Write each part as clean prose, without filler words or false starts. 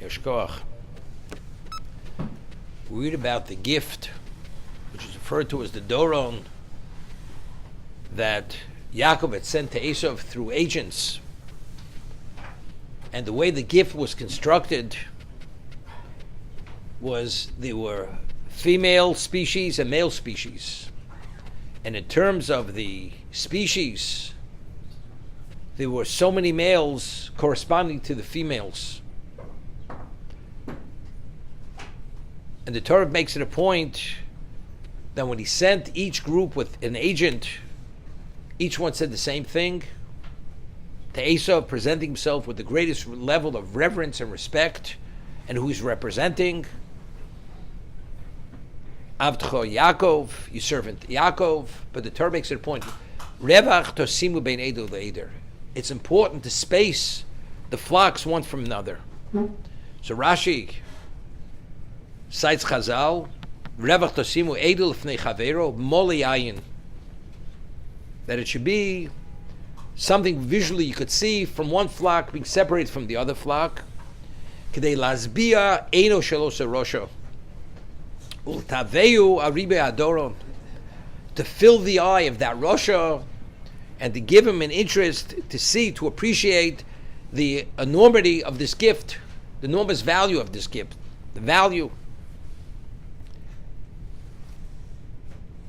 Yeshkoach. We read about the gift, which is referred to as the Doron, that Yaakov had sent to Esav through agents. And the way the gift was constructed was there were female species and male species. And in terms of the species, there were so many males corresponding to the females. And the Torah makes it a point that when he sent each group with an agent, each one said the same thing to Esau, presenting himself with the greatest level of reverence and respect, and who he's representing. Avtcho Yaakov, your servant Yaakov. But the Torah makes it a point. Revach tosimu bein eder le'eder. It's important to space the flocks one from another. So Rashi cites Chazal, Revach tosimu eder lefnei chavero moli ayin. That it should be something visually you could see from one flock being separated from the other flock. K'dei lazbia eino shelosa rosho. Ultaveu aribe adoron. To fill the eye of that rosha and to give him an interest to see, to appreciate the enormity of this gift, the enormous value of this gift, the value.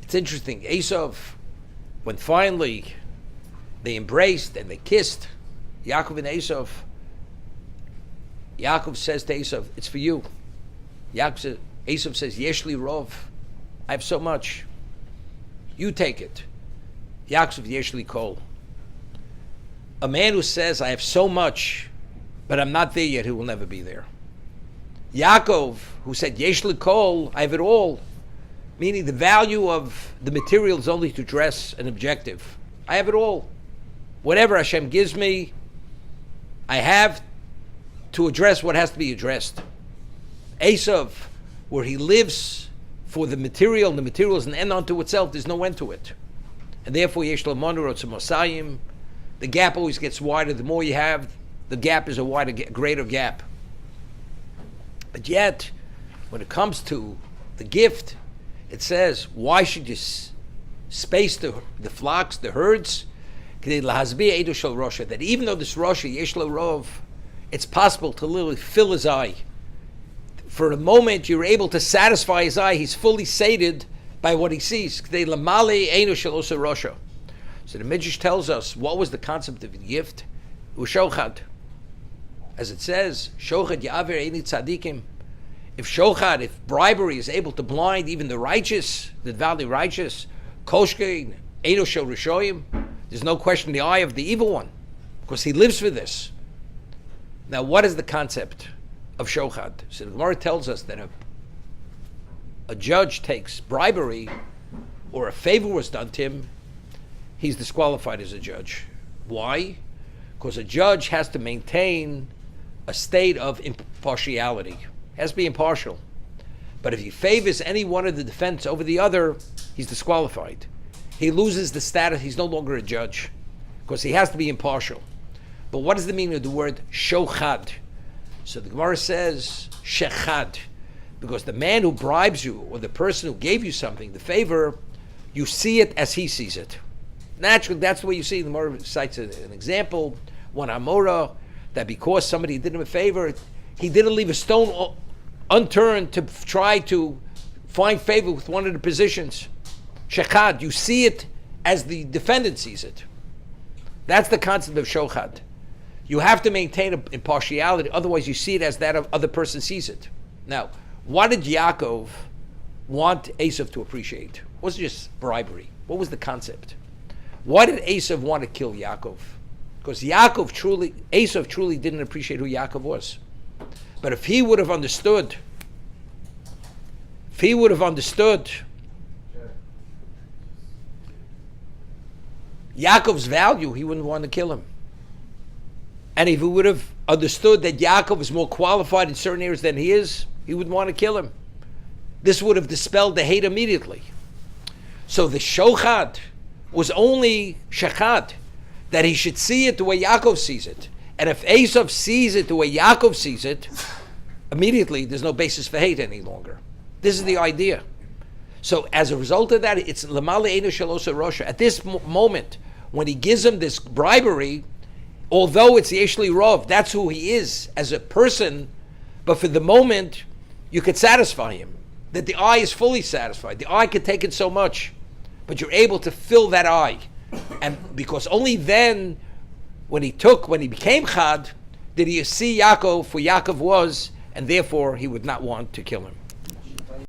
It's interesting. Esav, when finally they embraced and they kissed, Yaakov and Esav, Yaakov says to Esav, it's for you. Esav says, Yeshli Rov, I have so much. You take it. Yaakov Yeshli Kol. A man who says, I have so much, but I'm not there yet, he will never be there. Yaakov, who said, Yeshli Kol, I have it all, meaning the value of the material is only to dress an objective. I have it all. Whatever Hashem gives me, I have to address what has to be addressed. Esav, where he lives for the material, and the material is an end unto itself, there's no end to it. And therefore, Yesh Lamanur Mosayim, the gap always gets wider. The more you have, the gap is a wider, greater gap. But yet, when it comes to the gift, it says, why should you space the flocks, the herds? That even though this Rosha, Yesh Rov, it's possible to literally fill his eye. For a moment, you're able to satisfy his eye. He's fully sated by what he sees. So the Midrash tells us, what was the concept of the gift? It was shochad. As it says, shochad ya'aver eini tzadikim. If bribery is able to blind even the righteous, the devoutly righteous, koshkein, eino shel rishoyim, there's no question in the eye of the evil one, because he lives for this. Now, what is the concept of shochad? So the Gemara tells us that a judge takes bribery, or a favor was done to him, he's disqualified as a judge. Why? Because a judge has to maintain a state of impartiality. Has to be impartial. But if he favors any one of the defense over the other, he's disqualified. He loses the status, he's no longer a judge, because he has to be impartial. But what is the meaning of the word shochad? So the Gemara says, shechad, because the man who bribes you, or the person who gave you something, the favor, you see it as he sees it. Naturally, that's the way you see it. The Gemara cites an example, one Amora, that because somebody did him a favor, he didn't leave a stone unturned to try to find favor with one of the positions. Shechad, you see it as the defendant sees it. That's the concept of shochad. You have to maintain impartiality, otherwise you see it as that other person sees it. Now, what did Yaakov want Esav to appreciate? It wasn't just bribery. What was the concept? Why did Esav want to kill Yaakov? Because Esav truly didn't appreciate who Yaakov was. But if he would have understood Yaakov's value, he wouldn't want to kill him. And if he would have understood that Yaakov is more qualified in certain areas than he is, he wouldn't want to kill him. This would have dispelled the hate immediately. So the shochad was only shechad, that he should see it the way Yaakov sees it. And if Esav sees it the way Yaakov sees it, immediately there's no basis for hate any longer. This is the idea. So as a result of that, it's Lamale Einu Shalosa Rosha. At this moment, when he gives him this bribery, although it's the Eshli Rov, that's who he is as a person, but for the moment, you could satisfy him. That the eye is fully satisfied. The eye could take it so much, but you're able to fill that eye. And because only then, when he became Chad, did he see Yaakov for Yaakov was, and therefore he would not want to kill him.